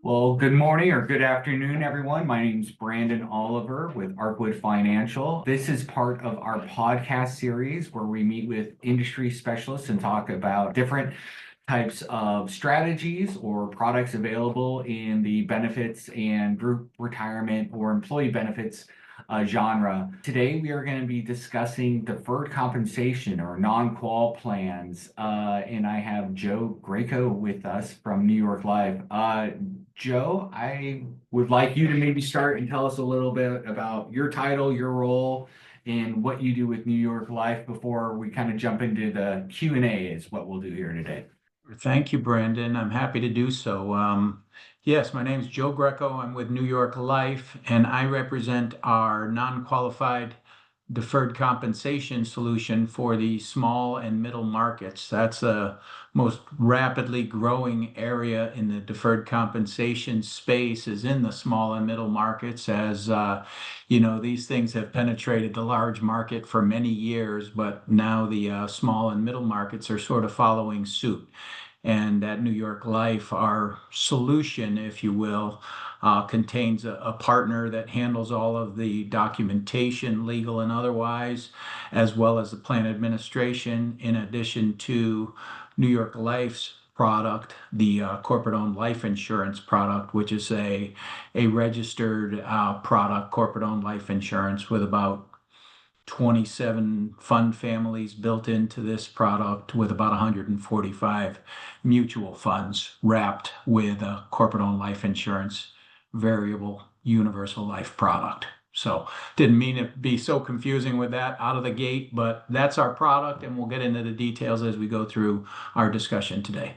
Well, good morning or good afternoon, everyone. My name is Brandon Oliver with Arcwood Financial. This is part of our podcast series where we meet with industry specialists and talk about different types of strategies or products available in the benefits and group retirement or employee benefits genre. Today, we are going to be discussing deferred compensation or non-qual plans. And I have Joe Greco with us from New York Life. Joe, I would like you to maybe start and tell us a little bit about your title, your role, and what you do with New York Life before we kind of jump into the Q&A is what we'll do here today. Thank you, Brandon. I'm happy to do so. Yes, my name is Joe Greco. I'm with New York Life, and I represent our non-qualified deferred compensation solution for the small and middle markets. That's the most rapidly growing area in the deferred compensation space is in the small and middle markets as these things have penetrated the large market for many years, but now the small and middle markets are sort of following suit. And at New York Life, our solution, if you will, contains a partner that handles all of the documentation, legal and otherwise, as well as the plan administration, in addition to New York Life's product, the corporate-owned life insurance product, which is a registered product, corporate-owned life insurance with about 27 fund families built into this product with about 145 mutual funds wrapped with a corporate-owned life insurance variable universal life product. So didn't mean it be so confusing with that out of the gate, but that's our product, and we'll get into the details as we go through our discussion today.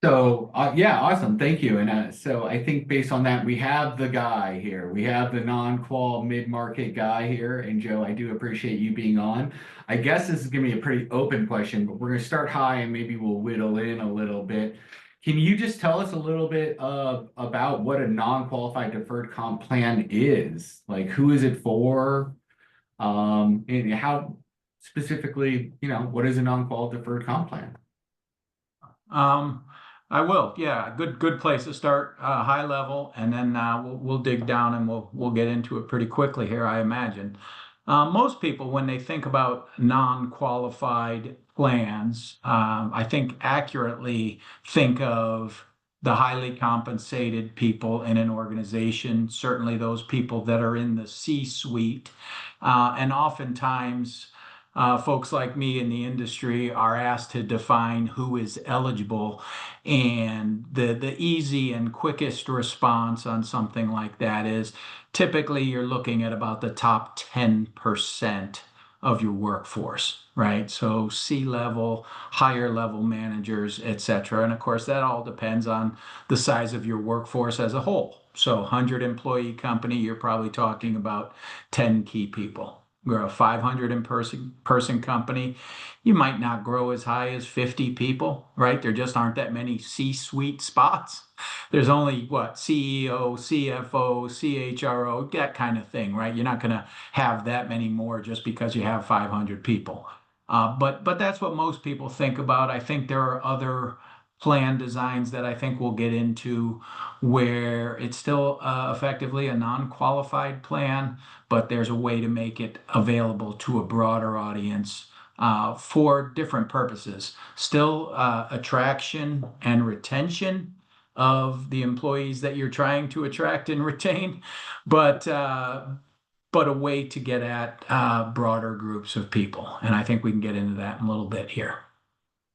So, yeah, awesome. Thank you. And so I think based on that, we have the guy here. We have the non-qual mid-market guy here. And Joe, I do appreciate you being on. I guess this is going to be a pretty open question, but we're going to start high and maybe we'll whittle in a little bit. Can you just tell us a little bit about what a non-qualified deferred comp plan is? Like, who is it for? And how specifically, what is a non-qual deferred comp plan? I will. Yeah, good place to start, high level, and then we'll dig down and we'll get into it pretty quickly here, I imagine. Most people, when they think about non-qualified plans, I think accurately think of the highly compensated people in an organization, certainly those people that are in the C-suite, and oftentimes folks like me in the industry are asked to define who is eligible. And the easy and quickest response on something like that is typically you're looking at about the top 10% of your workforce, right? So C-level, higher level managers, et cetera. And of course, that all depends on the size of your workforce as a whole. So 100 employee company, you're probably talking about 10 key people. We're a 500 person company. You might not grow as high as 50 people, right? There just aren't that many C-suite spots. There's only CEO, CFO, CHRO, that kind of thing, right? You're not going to have that many more just because you have 500 people. But that's what most people think about. I think there are other plan designs that I think we'll get into where it's still effectively a non-qualified plan, but there's a way to make it available to a broader audience for different purposes. Still attraction and retention of the employees that you're trying to attract and retain, but a way to get at broader groups of people. And I think we can get into that in a little bit here.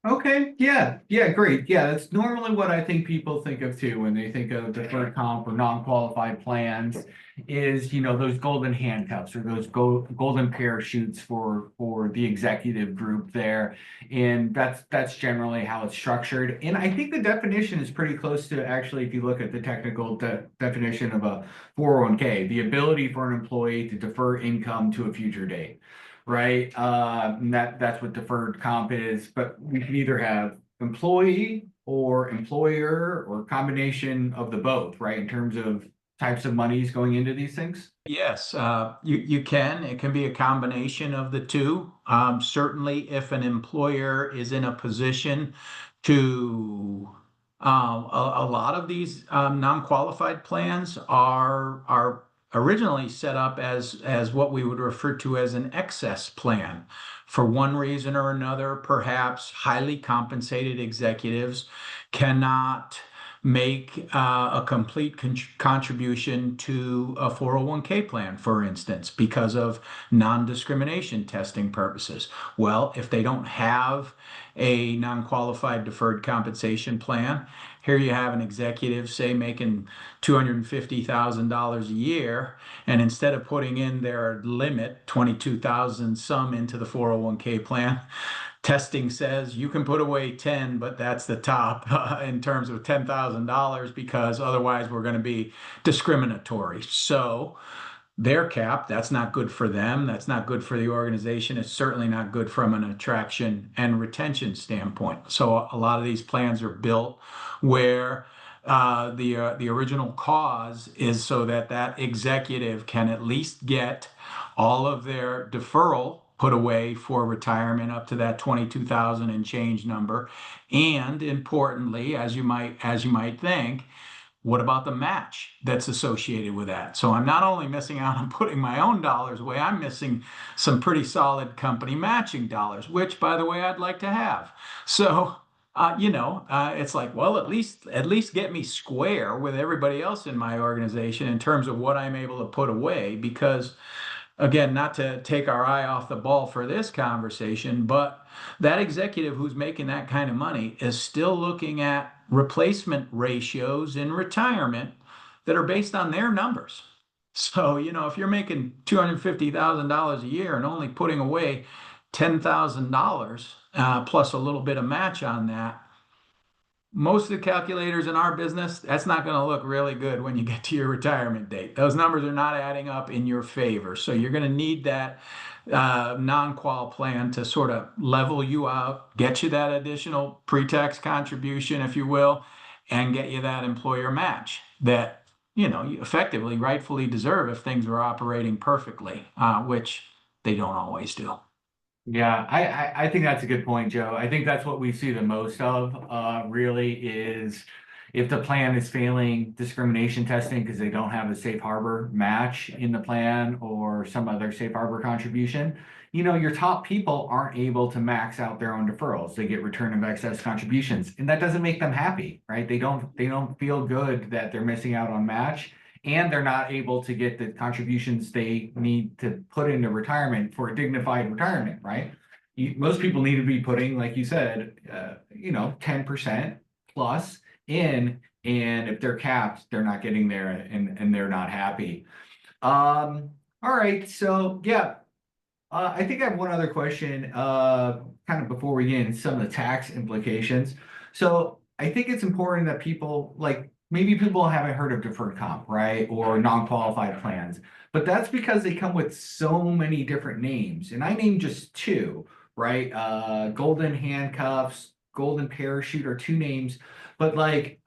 Okay, yeah, great. Yeah, that's normally what I think people think of too when they think of deferred comp or non-qualified plans is, those golden handcuffs or those golden parachutes for the executive group there. And that's generally how it's structured. And I think the definition is pretty close to actually, if you look at the technical definition of a 401k, the ability for an employee to defer income to a future date. Right? And that's what deferred comp is, but we can either have employee or employer or combination of the both, right? In terms of types of monies going into these things. Yes, you can. It can be a combination of the two. Certainly, if an employer is in a position to A lot of these non-qualified plans are originally set up as what we would refer to as an excess plan. For one reason or another, perhaps highly compensated executives cannot make a complete contribution to a 401k plan, for instance, because of non-discrimination testing purposes. Well, if they don't have a non-qualified deferred compensation plan, here you have an executive, say, making $250,000 a year, and instead of putting in their limit, 22,000 some into the 401k plan, testing says you can put away 10, but that's the top in terms of $10,000 because otherwise we're going to be discriminatory. So their cap, that's not good for them. That's not good for the organization. It's certainly not good from an attraction and retention standpoint. So a lot of these plans are built where the original cause is so that that executive can at least get all of their deferral put away for retirement up to that 22,000 and change number. And importantly, as you might think, what about the match that's associated with that? So I'm not only missing out on putting my own dollars away, I'm missing some pretty solid company matching dollars, which, by the way, I'd like to have. So, it's like, well, at least get me square with everybody else in my organization in terms of what I'm able to put away, because again, not to take our eye off the ball for this conversation, but that executive who's making that kind of money is still looking at replacement ratios in retirement that are based on their numbers. So, if you're making $250,000 a year and only putting away $10,000 plus a little bit of match on that, most of the calculators in our business, that's not going to look really good when you get to your retirement date. Those numbers are not adding up in your favor. So you're going to need that non-qual plan to sort of level you out, get you that additional pre-tax contribution, if you will, and get you that employer match that, you effectively, rightfully deserve if things were operating perfectly, which they don't always do. Yeah, I think that's a good point, Joe. I think that's what we see the most of, really, is if the plan is failing discrimination testing because they don't have a safe harbor match in the plan or some other safe harbor contribution, your top people aren't able to max out their own deferrals. They get return of excess contributions, and that doesn't make them happy, right? They don't feel good that they're missing out on match, and they're not able to get the contributions they need to put into retirement for a dignified retirement, right? Most people need to be putting, like you said, 10% plus in, and if they're capped, they're not getting there, and they're not happy. All right, so yeah, I think I have one other question, kind of before we get into some of the tax implications. So I think it's important that people, like, maybe people haven't heard of deferred comp, right? Or non-qualified plans, but that's because they come with so many different names. And I named just two, right? Golden handcuffs, golden parachute are two names, but like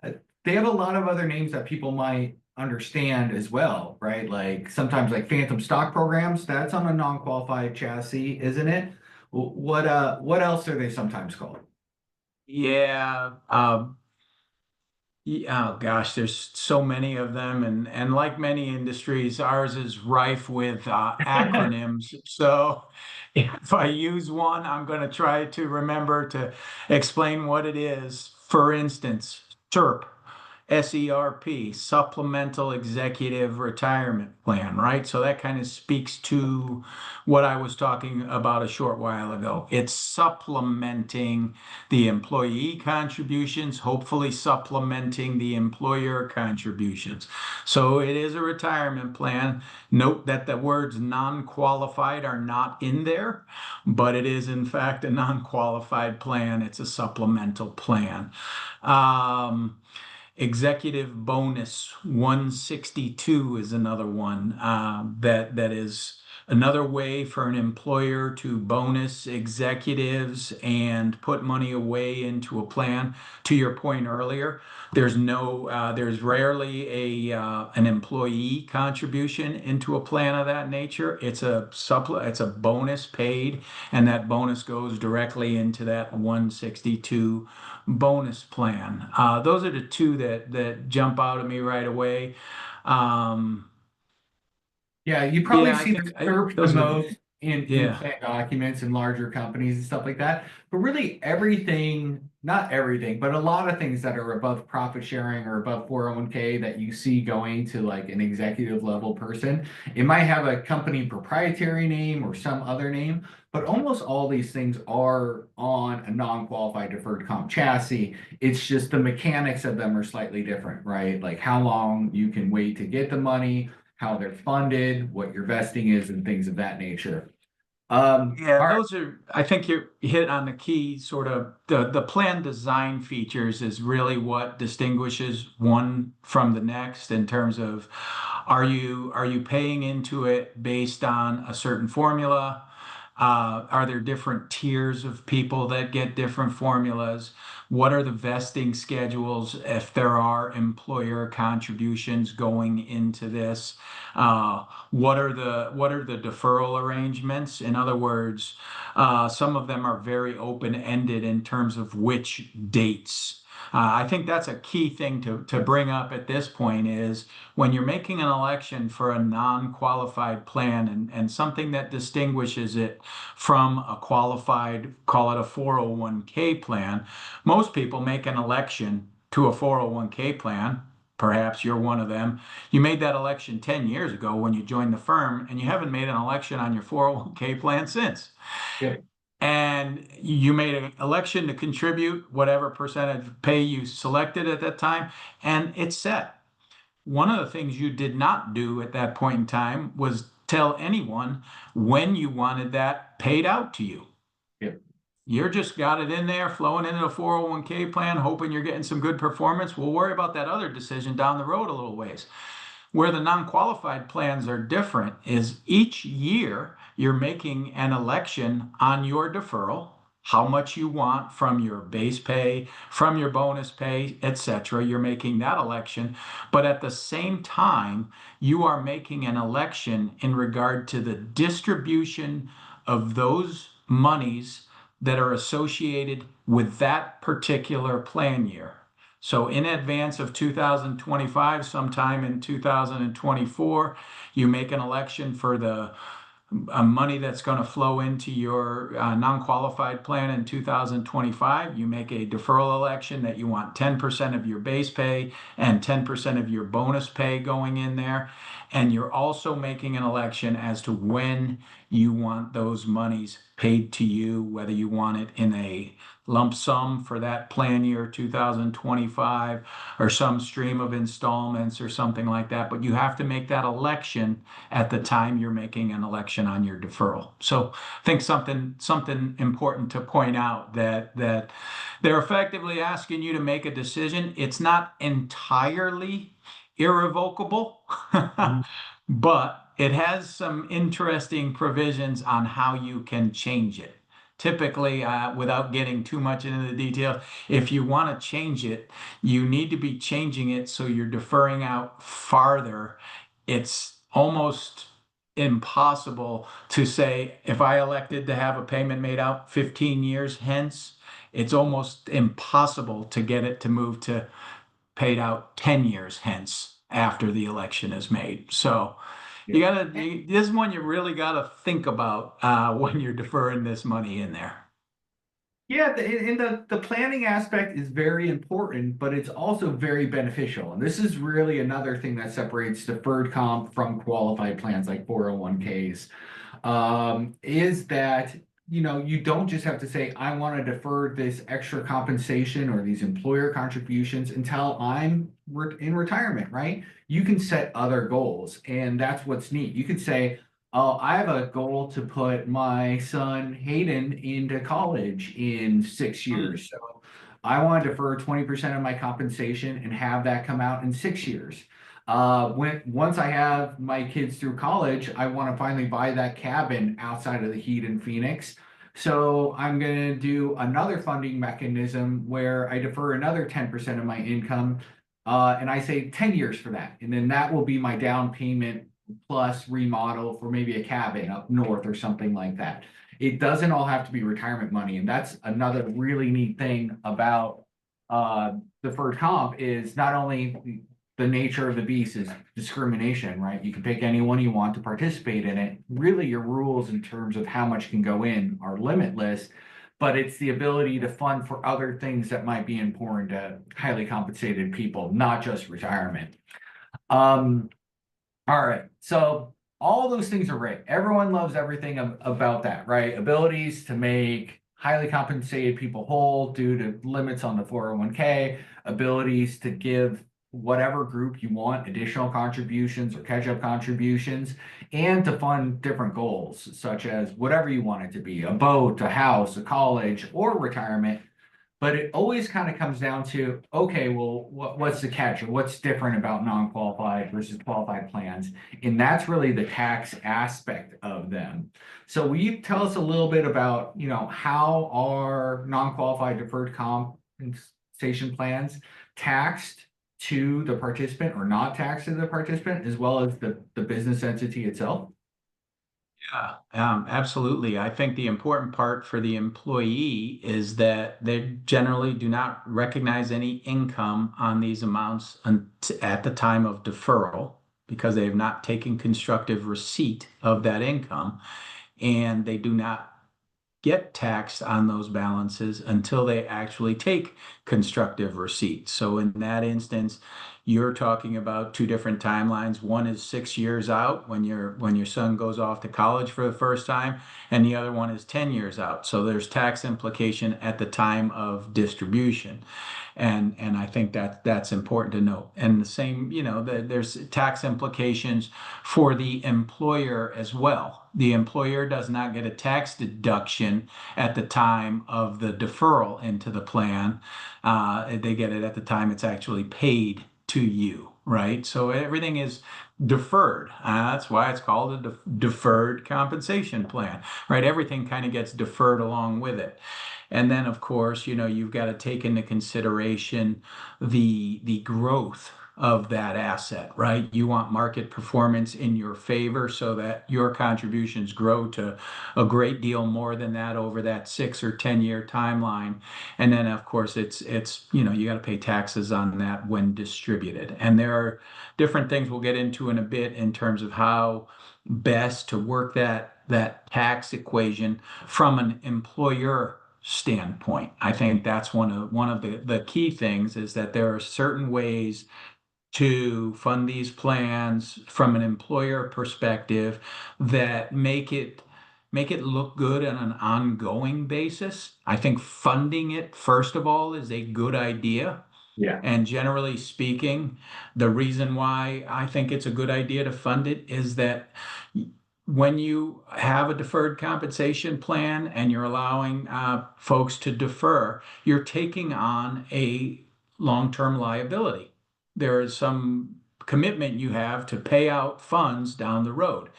they have a lot of other names that people might understand as well, right? Like sometimes like phantom stock programs, that's on a non-qualified chassis, isn't it? What else are they sometimes called? Yeah. Oh gosh, there's so many of them, and like many industries, ours is rife with acronyms. So if I use one, I'm going to try to remember to explain what it is. For instance, SERP, SERP, Supplemental Executive Retirement Plan, right? So that kind of speaks to what I was talking about a short while ago. It's supplementing the employee contributions, hopefully supplementing the employer contributions. So it is a retirement plan. Note that the words non-qualified are not in there, but it is in fact a non-qualified plan. It's a supplemental plan. Executive bonus 162 is another one that is another way for an employer to bonus executives and put money away into a plan. To your point earlier, there's rarely an employee contribution into a plan of that nature. It's a bonus paid, and that bonus goes directly into that 162 bonus plan. Those are the two that jump out at me right away. Um, Yeah, you probably yeah, I see think that SERP the those are, most in yeah. plant documents and larger companies and stuff like that. But really everything, not everything, but a lot of things that are above profit sharing or above 401k that you see going to like an executive level person, it might have a company proprietary name or some other name, but almost all these things are on a non-qualified deferred comp chassis. It's just the mechanics of them are slightly different, right? Like how long you can wait to get the money, how they're funded, what your vesting is, and things of that nature. Yeah, All right. those are, I think you hit on the key sort of the plan design features is really what distinguishes one from the next in terms of are you paying into it based on a certain formula? Are there different tiers of people that get different formulas? What are the vesting schedules if there are employer contributions going into this? What are the deferral arrangements? In other words, some of them are very open-ended in terms of which dates. I think that's a key thing to bring up at this point is when you're making an election for a non-qualified plan and something that distinguishes it from a qualified, call it a 401k plan, most people make an election to a 401k plan. Perhaps you're one of them. You made that election 10 years ago when you joined the firm, and you haven't made an election on your 401k plan since. Yep. And you made an election to contribute whatever percentage pay you selected at that time, and it's set. One of the things you did not do at that point in time was tell anyone when you wanted that paid out to you. Yep. You're just got it in there, flowing into a 401k plan, hoping you're getting some good performance. We'll worry about that other decision down the road a little ways. Where the non-qualified plans are different is each year you're making an election on your deferral, how much you want from your base pay, from your bonus pay, etc. You're making that election, but at the same time, you are making an election in regard to the distribution of those monies that are associated with that particular plan year. So in advance of 2025, sometime in 2024, you make an election for the money that's going to flow into your non-qualified plan in 2025. You make a deferral election that you want 10% of your base pay and 10% of your bonus pay going in there. And you're also making an election as to when you want those monies paid to you, whether you want it in a lump sum for that plan year 2025 or some stream of installments or something like that. But you have to make that election at the time you're making an election on your deferral. So I think something important to point out that they're effectively asking you to make a decision. It's not entirely irrevocable, Mhm. but it has some interesting provisions on how you can change it. Typically, without getting too much into the details, if you want to change it, you need to be changing it so you're deferring out farther. It's almost impossible to say if I elected to have a payment made out 15 years hence, it's almost impossible to get it to move to paid out 10 years hence after the election is made. So Yep. this is one you really gotta think about when you're deferring this money in there. Yeah, the planning aspect is very important, but it's also very beneficial. And this is really another thing that separates deferred comp from qualified plans like 401ks. Is that you don't just have to say, I want to defer this extra compensation or these employer contributions until I'm in retirement, right? You can set other goals, and that's what's neat. You could say, oh, I have a goal to put my son Hayden into college in 6 years. So I want to defer 20% of my compensation and have that come out in 6 years. When once I have my kids through college, I want to finally buy that cabin outside of the heat in Phoenix. So I'm going to do another funding mechanism where I defer another 10% of my income, and I say 10 years for that. And then that will be my down payment plus remodel for maybe a cabin up north or something like that. It doesn't all have to be retirement money. And that's another really neat thing about deferred comp is not only the nature of the beast is discrimination, right? You can pick anyone you want to participate in it. Really, your rules in terms of how much can go in are limitless, but it's the ability to fund for other things that might be important to highly compensated people, not just retirement. Um, all right. So all those things are great. Everyone loves everything about that, right? Abilities to make highly compensated people whole due to limits on the 401k, abilities to give whatever group you want additional contributions or catch-up contributions, and to fund different goals, such as whatever you want it to be, a boat, a house, a college, or retirement. But it always kind of comes down to, okay, well, what's the catch or what's different about non-qualified versus qualified plans? And that's really the tax aspect of them. So will you tell us a little bit about, how are non-qualified deferred compensation plans taxed to the participant or not taxed to the participant, as well as the business entity itself? Yeah, absolutely. I think the important part for the employee is that they generally do not recognize any income on these amounts at the time of deferral because they have not taken constructive receipt of that income, and they do not get taxed on those balances until they actually take constructive receipt. So in that instance, you're talking about two different timelines. One is 6 years out when your son goes off to college for the first time, and the other one is 10 years out. So there's tax implication at the time of distribution. And I think that that's important to note. And the same, there's tax implications for the employer as well. The employer does not get a tax deduction at the time of the deferral into the plan. They get it at the time it's actually paid to you, right? So everything is deferred. That's why it's called a deferred compensation plan, right? Everything kind of gets deferred along with it. And then, of course, you've got to take into consideration the growth of that asset, right? You want market performance in your favor so that your contributions grow to a great deal more than that over that 6 or 10 year timeline. And then, of course, it's you got to pay taxes on that when distributed. And there are different things we'll get into in a bit in terms of how best to work that tax equation from an employer standpoint. I think that's one of the key things is that there are certain ways to fund these plans from an employer perspective that make it look good on an ongoing basis. I think funding it, first of all, is a good idea. Yeah. And generally speaking, the reason why I think it's a good idea to fund it is that when you have a deferred compensation plan and you're allowing folks to defer, you're taking on a long-term liability. There is some commitment you have to pay out funds down the road,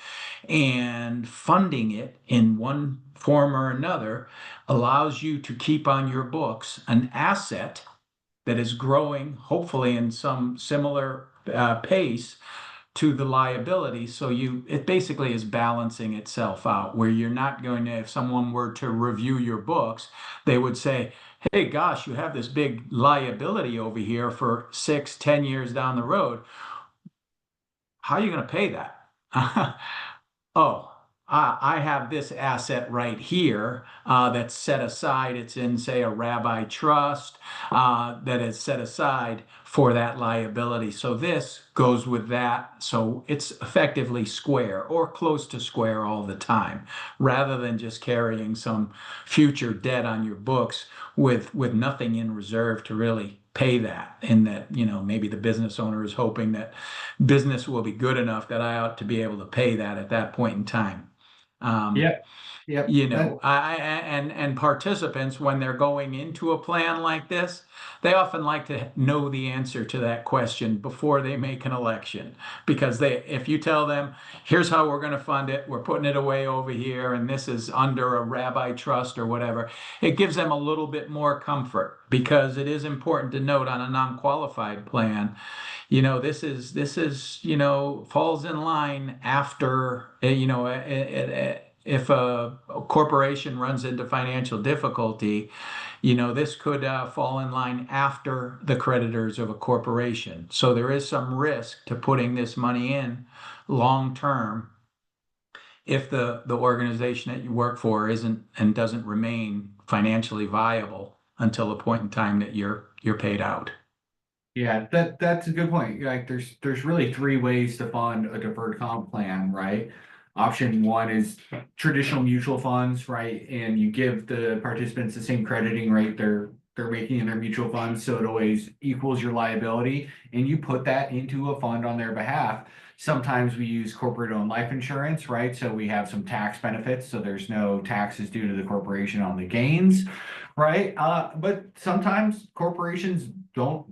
and funding it in one form or another allows you to keep on your books an asset that is growing, hopefully in some similar pace to the liability. So it basically is balancing itself out where you're not going to, if someone were to review your books, they would say, hey, gosh, you have this big liability over here for 6, 10 years down the road. How are you going to pay that? Oh, I have this asset right here that's set aside. It's in, say, a rabbi trust that is set aside for that liability. So this goes with that. So it's effectively square or close to square all the time, rather than just carrying some future debt on your books with nothing in reserve to really pay that. And that, maybe the business owner is hoping that business will be good enough that I ought to be able to pay that at that point in time. Um, Yeah. Yep. You know, and participants, when they're going into a plan like this, they often like to know the answer to that question before they make an election. Because if you tell them, here's how we're going to fund it, we're putting it away over here, and this is under a rabbi trust or whatever, it gives them a little bit more comfort. Because it is important to note on a non-qualified plan, this is falls in line after, if a corporation runs into financial difficulty, this could fall in line after the creditors of a corporation. So there is some risk to putting this money in long term if the organization that you work for isn't and doesn't remain financially viable until the point in time that you're paid out. Yeah, that's a good point. Like there's really three ways to fund a deferred comp plan, right? Option one is traditional mutual funds, right? And you give the participants the same crediting rate they're making in their mutual funds, so it always equals your liability, and you put that into a fund on their behalf. Sometimes we use corporate-owned life insurance, right? So we have some tax benefits, so there's no taxes due to the corporation on the gains, right? But sometimes corporations don't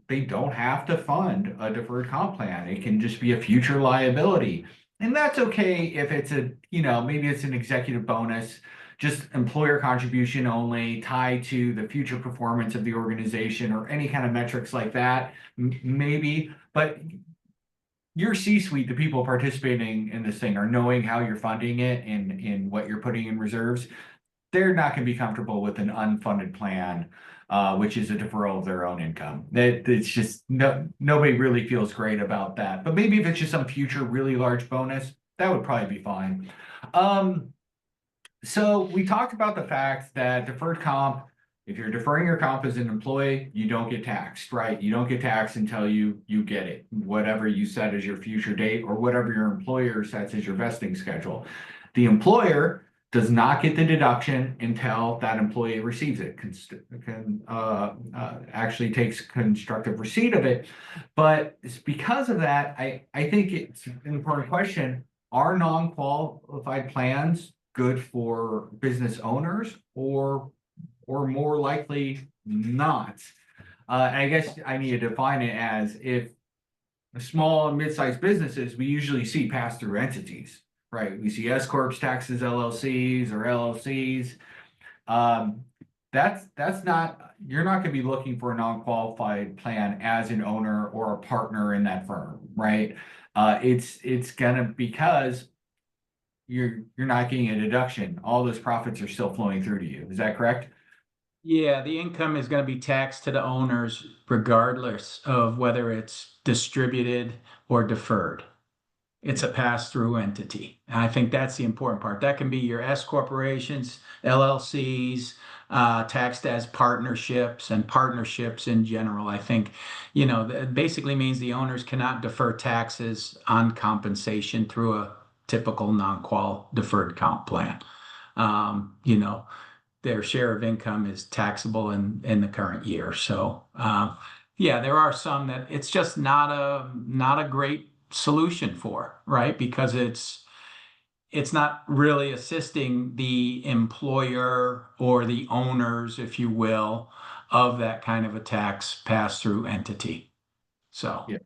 have to fund a deferred comp plan. It can just be a future liability. And that's okay if it's maybe it's an executive bonus, just employer contribution only tied to the future performance of the organization or any kind of metrics like that, maybe. But your C-suite, the people participating in this thing, are knowing how you're funding it and in what you're putting in reserves. They're not going to be comfortable with an unfunded plan, which is a deferral of their own income. It's just nobody really feels great about that. But maybe if it's just some future really large bonus, that would probably be fine. So we talked about the fact that deferred comp, if you're deferring your comp as an employee, you don't get taxed, right? You don't get taxed until you get it, whatever you set as your future date or whatever your employer sets as your vesting schedule. The employer does not get the deduction until that employee receives it, actually takes constructive receipt of it. But it's because of that, I think it's an important question. Are non-qualified plans good for business owners or more likely not? And I guess I need to define it as if small and mid-sized businesses, we usually see pass-through entities, right? We see S corps taxes, LLCs or LLCs. That's not, you're not going to be looking for a non-qualified plan as an owner or a partner in that firm, right? It's gonna, because you're not getting a deduction. All those profits are still flowing through to you. Is that correct? Yeah, the income is going to be taxed to the owners regardless of whether it's distributed or deferred. It's a pass-through entity. And I think that's the important part. That can be your S corporations, LLCs, taxed as partnerships and partnerships in general. I think, that basically means the owners cannot defer taxes on compensation through a typical non-qual deferred comp plan. Um, you know, their share of income is taxable in the current year. So yeah, there are some that it's just not a great solution for, right? Because it's not really assisting the employer or the owners, if you will, of that kind of a tax pass-through entity. So Yeah.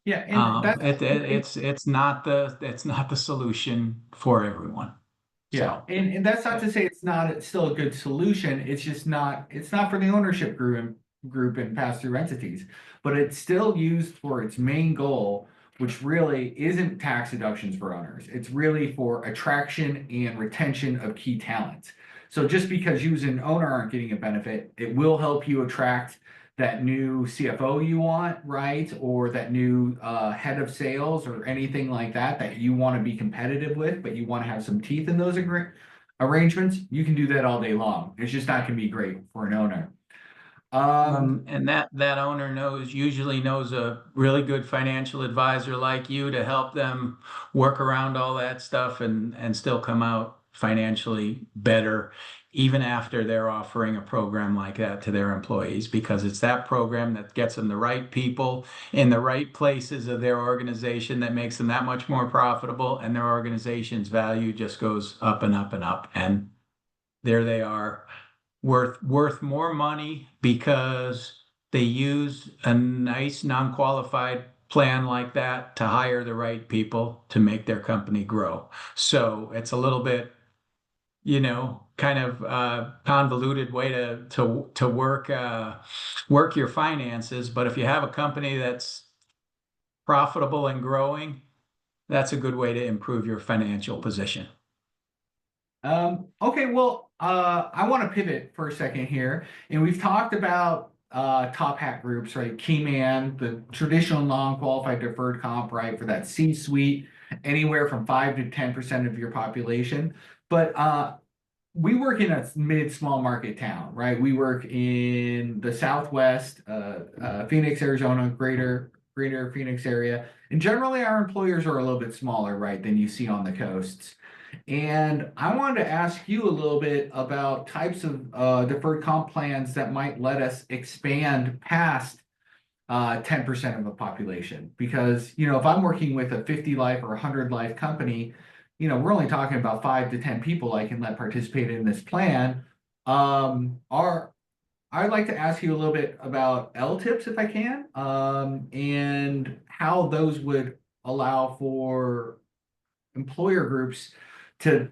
Yeah, and that's it's not the solution for everyone. yeah, So. and that's not to say it's still a good solution. It's not for the ownership group and pass-through entities, but it's still used for its main goal, which really isn't tax deductions for owners. It's really for attraction and retention of key talent. So just because you as an owner aren't getting a benefit, it will help you attract that new CFO you want, right? Or that new head of sales or anything like that you want to be competitive with, but you want to have some teeth in those arrangements. You can do that all day long. It's just not going to be great for an owner. And that owner usually knows a really good financial advisor like you to help them work around all that stuff and still come out financially better, even after they're offering a program like that to their employees, because it's that program that gets them the right people in the right places of their organization that makes them that much more profitable, and their organization's value just goes up and up and up. And there they are, worth more money because they use a nice non-qualified plan like that to hire the right people to make their company grow. So it's a little bit, kind of convoluted way to work your finances. But if you have a company that's profitable and growing, that's a good way to improve your financial position. Okay, well, I want to pivot for a second here, and we've talked about top hat groups, right? Key man, the traditional non-qualified deferred comp, right, for that C-suite, anywhere from 5 to 10% of your population. But we work in a mid-small market town, right? We work in the Southwest, Phoenix, Arizona, greater Phoenix area, and generally our employers are a little bit smaller, right, than you see on the coasts. And I wanted to ask you a little bit about types of deferred comp plans that might let us expand past 10% of the population. Because, if I'm working with a 50 life or 100 life company, we're only talking about 5 to 10 people I can let participate in this plan. Are I'd like to ask you a little bit about L-tips if I can, and how those would allow for employer groups to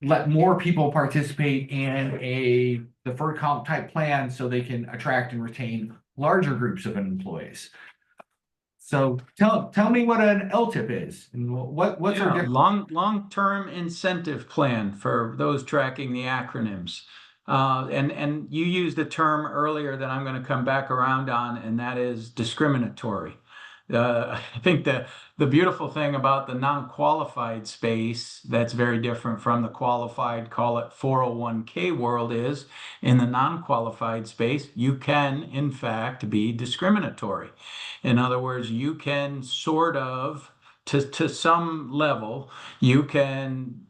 let more people participate in a deferred comp type plan so they can attract and retain larger groups of employees. So tell me what an LTIP is and what's our Yeah, difference? long-term incentive plan for those tracking the acronyms. And you used a term earlier that I'm going to come back around on, and that is discriminatory. I think the beautiful thing about the non-qualified space that's very different from the qualified, call it 401k world, is in the non-qualified space, you can in fact be discriminatory. In other words, you can sort of, to some level, you can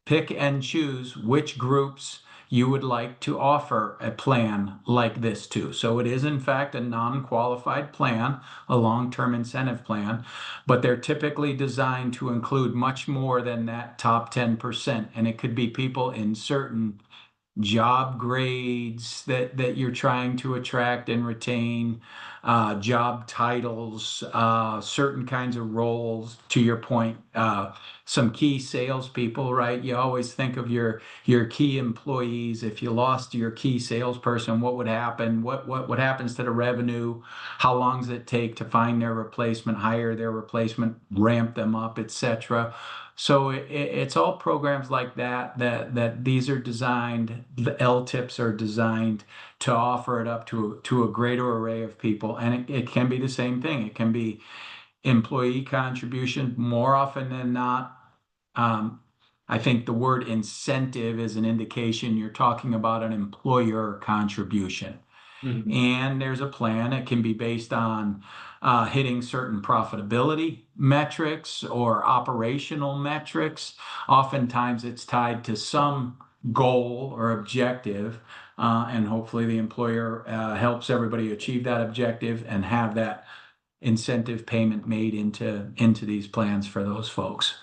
pick and choose which groups you would like to offer a plan like this to. So it is in fact a non-qualified plan, a long-term incentive plan, but they're typically designed to include much more than that top 10%. And it could be people in certain job grades that you're trying to attract and retain, job titles, certain kinds of roles. To your point, some key salespeople, right? You always think of your key employees. If you lost your key salesperson, what would happen? What happens to the revenue? How long does it take to find their replacement, hire their replacement, ramp them up, etc.? So it's all programs like that these are designed, the L-tips are designed to offer it up to a greater array of people. And it can be the same thing. It can be employee contribution more often than not. Um, I think the word incentive is an indication you're talking about an employer contribution. Mhm. And there's a plan. It can be based on hitting certain profitability metrics or operational metrics. Oftentimes, it's tied to some goal or objective, and hopefully, the employer helps everybody achieve that objective and have that incentive payment made into these plans for those folks.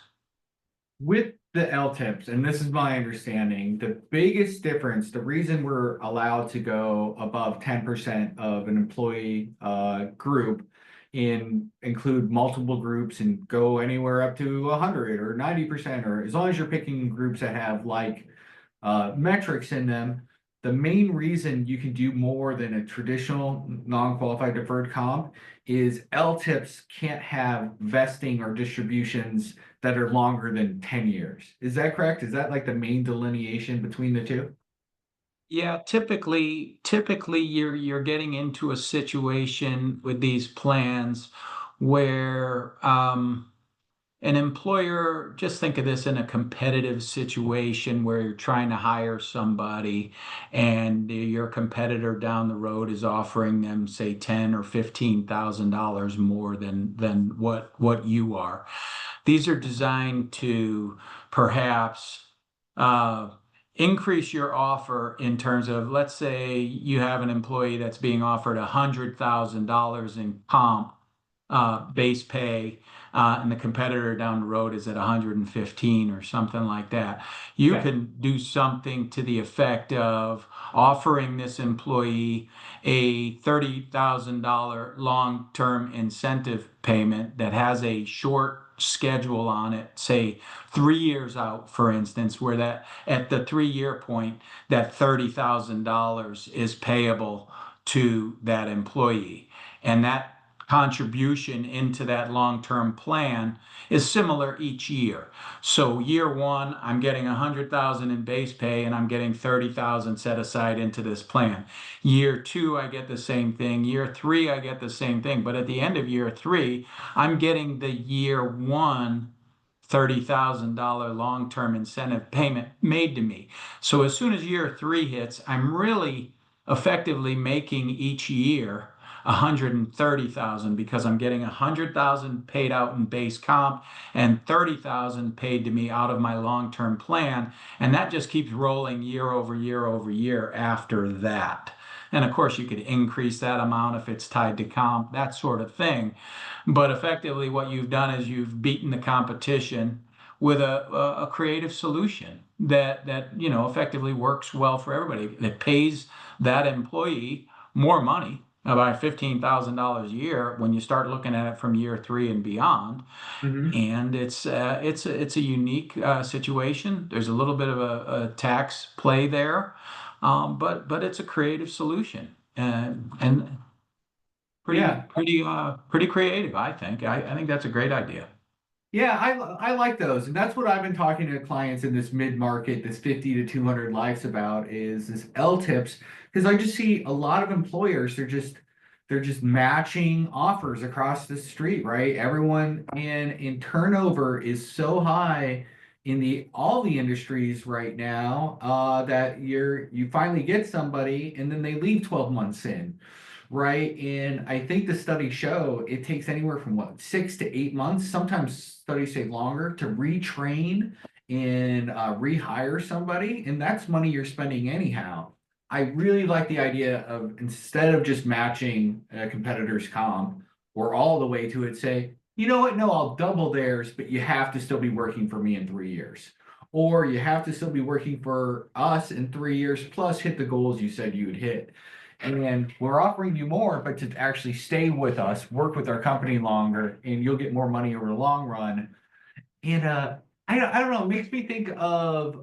With the L-tips, and this is my understanding, the biggest difference, the reason we're allowed to go above 10% of an employee group include multiple groups and go anywhere up to 100 or 90%, or as long as you're picking groups that have like metrics in them. The main reason you can do more than a traditional non-qualified deferred comp is L-tips can't have vesting or distributions that are longer than 10 years. Is that correct? Is that like the main delineation between the two? Yeah, typically you're getting into a situation with these plans where an employer, just think of this in a competitive situation where you're trying to hire somebody and your competitor down the road is offering them, say, 10 or $15,000 more than what you are. These are designed to perhaps uh, increase your offer in terms of, let's say you have an employee that's being offered $100,000 in comp base pay, and the competitor down the road is at 115 or something like that. You Yeah. can do something to the effect of offering this employee a $30,000 long-term incentive payment that has a short schedule on it, say 3 years out, for instance, where that at the 3 year point, that $30,000 is payable to that employee. And that contribution into that long-term plan is similar each year. So year one, I'm getting 100,000 in base pay and I'm getting 30,000 set aside into this plan. Year two, I get the same thing. Year three, I get the same thing. But at the end of year three, I'm getting the year one $30,000 long-term incentive payment made to me. So as soon as year three hits, I'm really effectively making each year 130,000 because I'm getting 100,000 paid out in base comp and 30,000 paid to me out of my long-term plan. And that just keeps rolling year over year over year after that. And of course, you could increase that amount if it's tied to comp, that sort of thing. But effectively, what you've done is you've beaten the competition with a creative solution that effectively works well for everybody. That pays that employee more money, about $15,000 a year when you start looking at it from year three and beyond. Hmm. And it's a unique situation. There's a little bit of a tax play there, but it's a creative solution and Yeah. pretty creative, I think. I think that's a great idea. Yeah, I like those, and that's what I've been talking to clients in this mid market, this 50 to 200 lives about is this L tips, because I just see a lot of employers they're just matching offers across the street, right? Everyone in turnover is so high in the all the industries right now that you finally get somebody and then they leave 12 months in. Right. And I think the studies show it takes anywhere from what, 6 to 8 months. Sometimes studies say longer to retrain and rehire somebody. And that's money you're spending anyhow. I really like the idea of instead of just matching a competitor's comp or all the way to it, say, you know what? No, I'll double theirs, but you have to still be working for me in 3 years. Or you have to still be working for us in 3 years, plus hit the goals you said you would hit. And we're offering you more, but to actually stay with us, work with our company longer, and you'll get more money over the long run. And I don't know, it makes me think of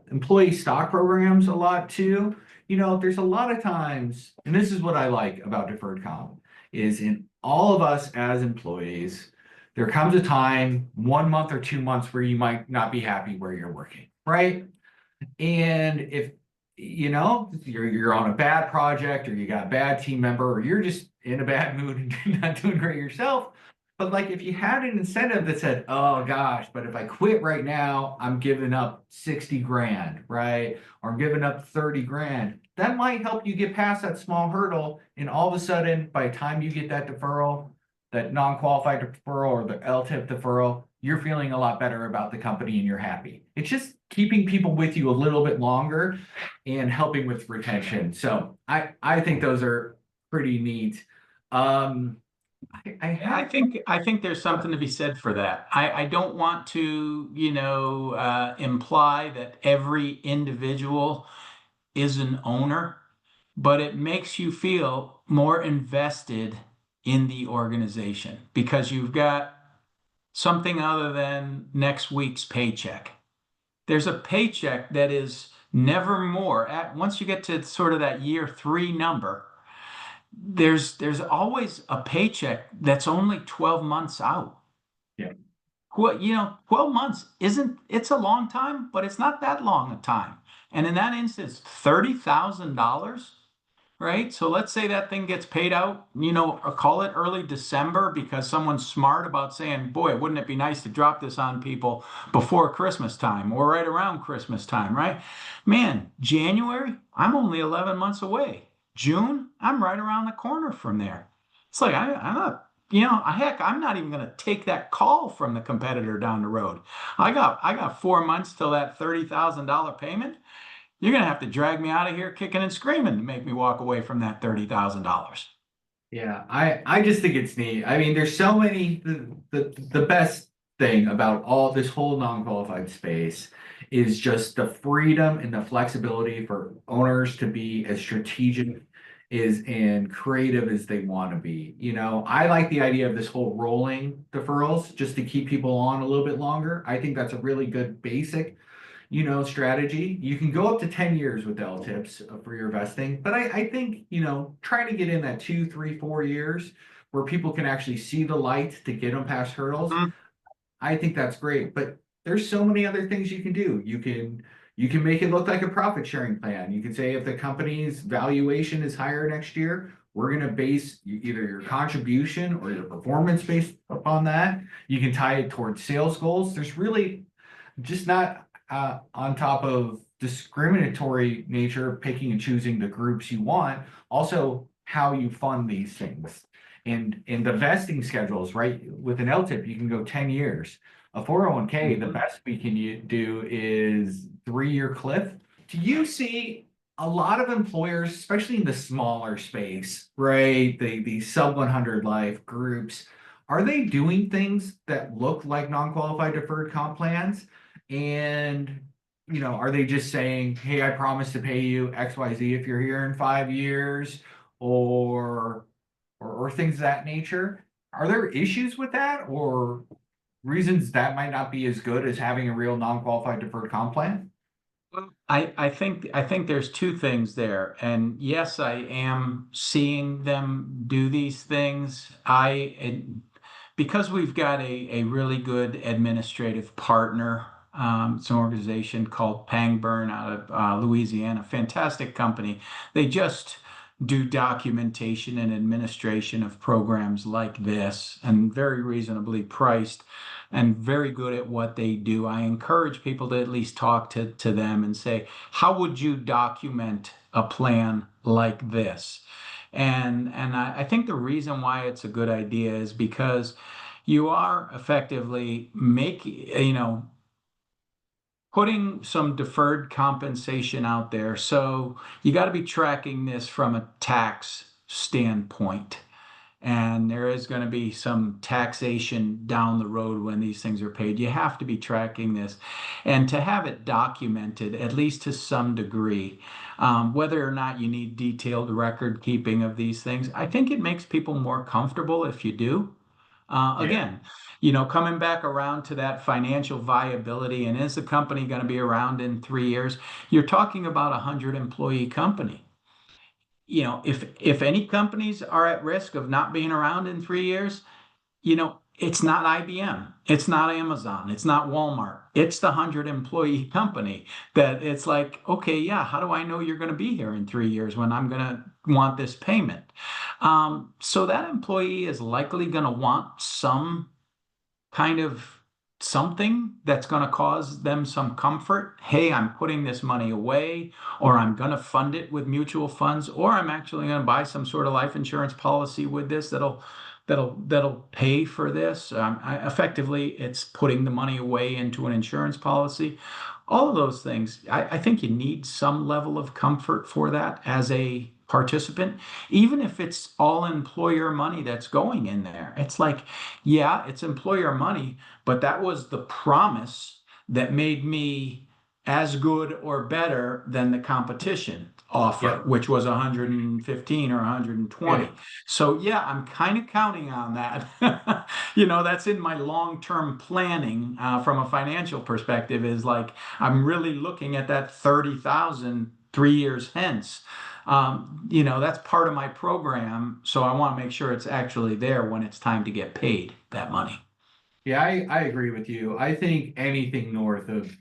employee stock programs a lot too. There's a lot of times, and this is what I like about deferred comp, is in all of us as employees, there comes a time, 1 month or 2 months, where you might not be happy where you're working, right? And if you're on a bad project or you got a bad team member or you're just in a bad mood and not doing great yourself, but like if you had an incentive that said, oh gosh, but if I quit right now, I'm giving up 60 grand, right? Or I'm giving up 30 grand. That might help you get past that small hurdle. And all of a sudden, by the time you get that deferral, that non-qualified deferral or the LTIP deferral, you're feeling a lot better about the company and you're happy. It's just keeping people with you a little bit longer and helping with retention. So I think those are pretty neat. Um, I I had think I think there's something to be said for that. I don't want to, imply that every individual is an owner, but it makes you feel more invested in the organization because you've got something other than next week's paycheck. There's a paycheck that is never more at once you get to sort of that year three number, there's always a paycheck that's only 12 months out. yeah. 12 months isn't, it's a long time, but it's not that long a time. And in that instance, $30,000, right? So let's say that thing gets paid out, or call it early December because someone's smart about saying, boy, wouldn't it be nice to drop this on people before Christmas time or right around Christmas time, right? Man, January, I'm only 11 months away. June, I'm right around the corner from there. It's like, I'm not, heck, I'm not even going to take that call from the competitor down the road. I got 4 months till that $30,000 payment. You're going to have to drag me out of here kicking and screaming to make me walk away from that $30,000. Yeah, I just think it's neat. I mean, there's so many the best thing about all this whole non-qualified space is just the freedom and the flexibility for owners to be as strategic is and creative as they want to be. You know, I like the idea of this whole rolling deferrals just to keep people on a little bit longer. I think that's a really good basic strategy. You can go up to 10 years with LTIPs for your vesting, but I think, trying to get in that 2, 3, 4 years where people can actually see the light to get them past hurdles, Mhm. I think that's great. But there's so many other things you can do. You can make it look like a profit sharing plan. You can say if the company's valuation is higher next year, we're going to base either your contribution or your performance based upon that. You can tie it towards sales goals. There's really just not on top of discriminatory nature, picking and choosing the groups you want, also how you fund these things. And in the vesting schedules, right? With an LTIP, you can go 10 years. A 401k, the Mhm. best we can do is 3-year cliff. Do you see a lot of employers, especially in the smaller space, right? The sub 100 life groups, are they doing things that look like non-qualified deferred comp plans? And, are they just saying, hey, I promise to pay you XYZ if you're here in 5 years or or things of that nature? Are there issues with that or reasons that might not be as good as having a real non-qualified deferred comp plan? Well, I think there's two things there. And yes, I am seeing them do these things. Because we've got a really good administrative partner. It's an organization called Pangburn out of Louisiana, fantastic company. They just do documentation and administration of programs like this and very reasonably priced and very good at what they do. I encourage people to at least talk to them and say, how would you document a plan like this? And I think the reason why it's a good idea is because you are effectively putting some deferred compensation out there. So you got to be tracking this from a tax standpoint. And there is going to be some taxation down the road when these things are paid. You have to be tracking this and to have it documented, at least to some degree, whether or not you need detailed record keeping of these things. I think it makes people more comfortable if you do. Yeah. Again, coming back around to that financial viability, and is the company going to be around in 3 years? You're talking about a 100 employee company. If any companies are at risk of not being around in 3 years, it's not IBM, it's not Amazon, it's not Walmart, it's the 100 employee company that it's like, okay, yeah, how do I know you're going to be here in 3 years when I'm going to want this payment? So that employee is likely going to want some kind of something that's going to cause them some comfort. Hey, I'm putting this money away, or I'm going to fund it with mutual funds, or I'm actually going to buy some sort of life insurance policy with this that'll pay for this. Effectively, it's putting the money away into an insurance policy. All of those things, I think you need some level of comfort for that as a participant, even if it's all employer money that's going in there. It's like, yeah, it's employer money, but that was the promise that made me as good or better than the competition offer, Yep. which was 115 or Yeah. 120. So yeah, I'm kind of counting on that. That's in my long-term planning from a financial perspective is like I'm really looking at that 30,000 3 years hence. That's part of my program, so I want to make sure it's actually there when it's time to get paid that money. Yeah, I agree with you. I think anything north of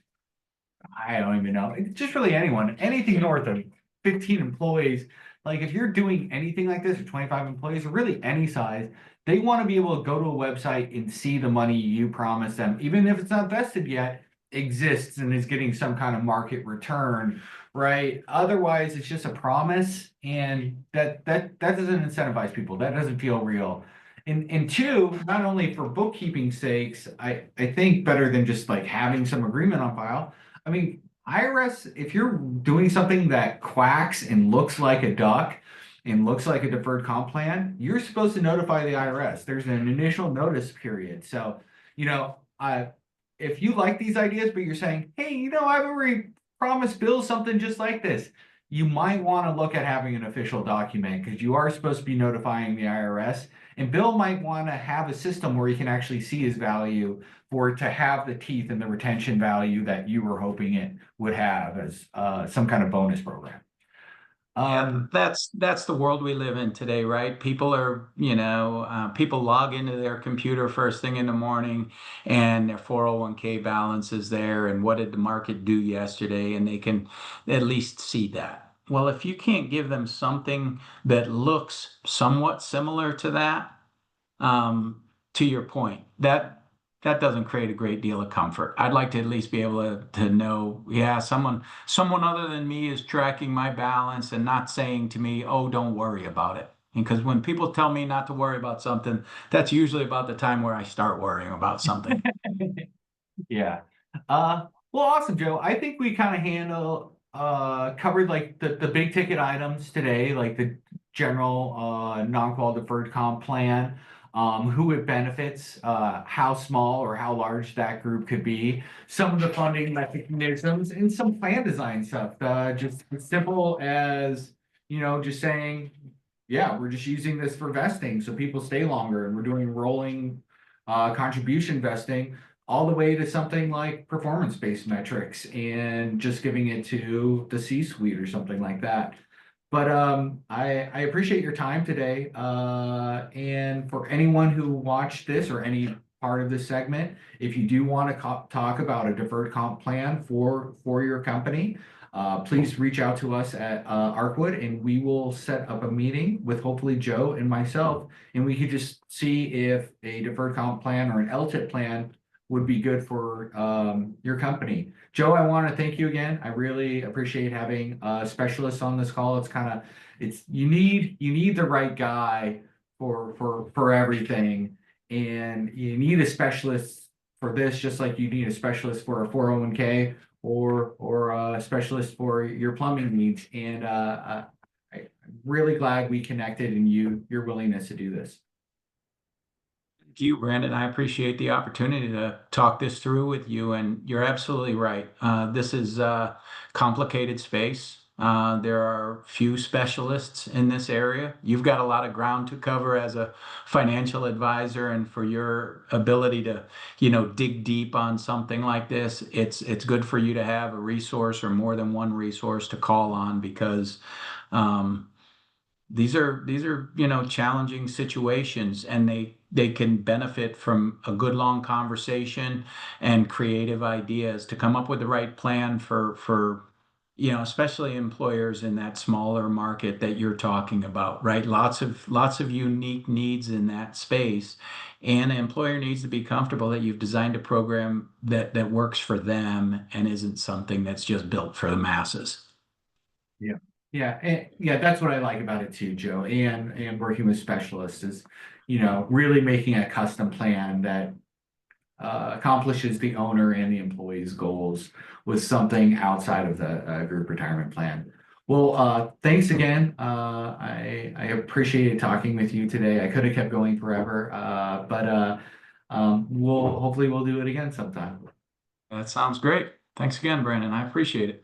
I don't even know. It's just really anyone, anything north of 15 employees. Like if you're doing anything like this or 25 employees or really any size, they want to be able to go to a website and see the money you promised them, even if it's not vested yet, exists and is getting some kind of market return, right? Otherwise, it's just a promise, and that doesn't incentivize people. That doesn't feel real. And two, not only for bookkeeping sakes, I think better than just like having some agreement on file. I mean, IRS, if you're doing something that quacks and looks like a duck, and looks like a deferred comp plan, you're supposed to notify the IRS. There's an initial notice period. So, you know, if you like these ideas, but you're saying, hey, I've already promised Bill something just like this, you might want to look at having an official document because you are supposed to be notifying the IRS. And Bill might want to have a system where he can actually see his value for it to have the teeth and the retention value that you were hoping it would have as some kind of bonus program. Yeah, that's the world we live in today, right? People are, people log into their computer first thing in the morning and their 401k balance is there and what did the market do yesterday? And they can at least see that. Well, if you can't give them something that looks somewhat similar to that, to your point, that doesn't create a great deal of comfort. I'd like to at least be able to know, yeah, someone other than me is tracking my balance and not saying to me, oh, don't worry about it. Because when people tell me not to worry about something, that's usually about the time where I start worrying about something. Yeah. Well, awesome, Joe. I think we kind of covered like the big ticket items today, like the general non-qual deferred comp plan, who it benefits, how small or how large that group could be, some of the funding mechanisms, and some plan design stuff. Just as simple as, just saying, yeah, we're just using this for vesting so people stay longer, and we're doing rolling contribution vesting all the way to something like performance-based metrics and just giving it to the C-suite or something like that. But I appreciate your time today. And for anyone who watched this or any part of this segment, if you do want to talk about a deferred comp plan for your company, please reach out to us at Arcwood, and we will set up a meeting with hopefully Joe and myself, and we could just see if a deferred comp plan or an LTIP plan would be good for your company. Joe, I want to thank you again. I really appreciate having specialists on this call. You need the right guy for everything, and you need a specialist for this, just like you need a specialist for a 401k or a specialist for your plumbing needs. And I'm really glad we connected and your willingness to do this. Thank you, Brandon. I appreciate the opportunity to talk this through with you, and you're absolutely right. This is a complicated space. There are few specialists in this area. You've got a lot of ground to cover as a financial advisor, and for your ability to, dig deep on something like this, it's good for you to have a resource or more than one resource to call on because these are challenging situations, and they can benefit from a good long conversation and creative ideas to come up with the right plan for especially employers in that smaller market that you're talking about, right? Lots of unique needs in that space, and an employer needs to be comfortable that you've designed a program that works for them and isn't something that's just built for the masses. Yeah. Yeah, yeah, that's what I like about it too, Joe. And working with specialists is, really making a custom plan that accomplishes the owner and the employee's goals with something outside of the group retirement plan. Well, thanks again. I appreciated talking with you today. I could have kept going forever, but hopefully we'll do it again sometime. That sounds great. Thanks again, Brandon. I appreciate it.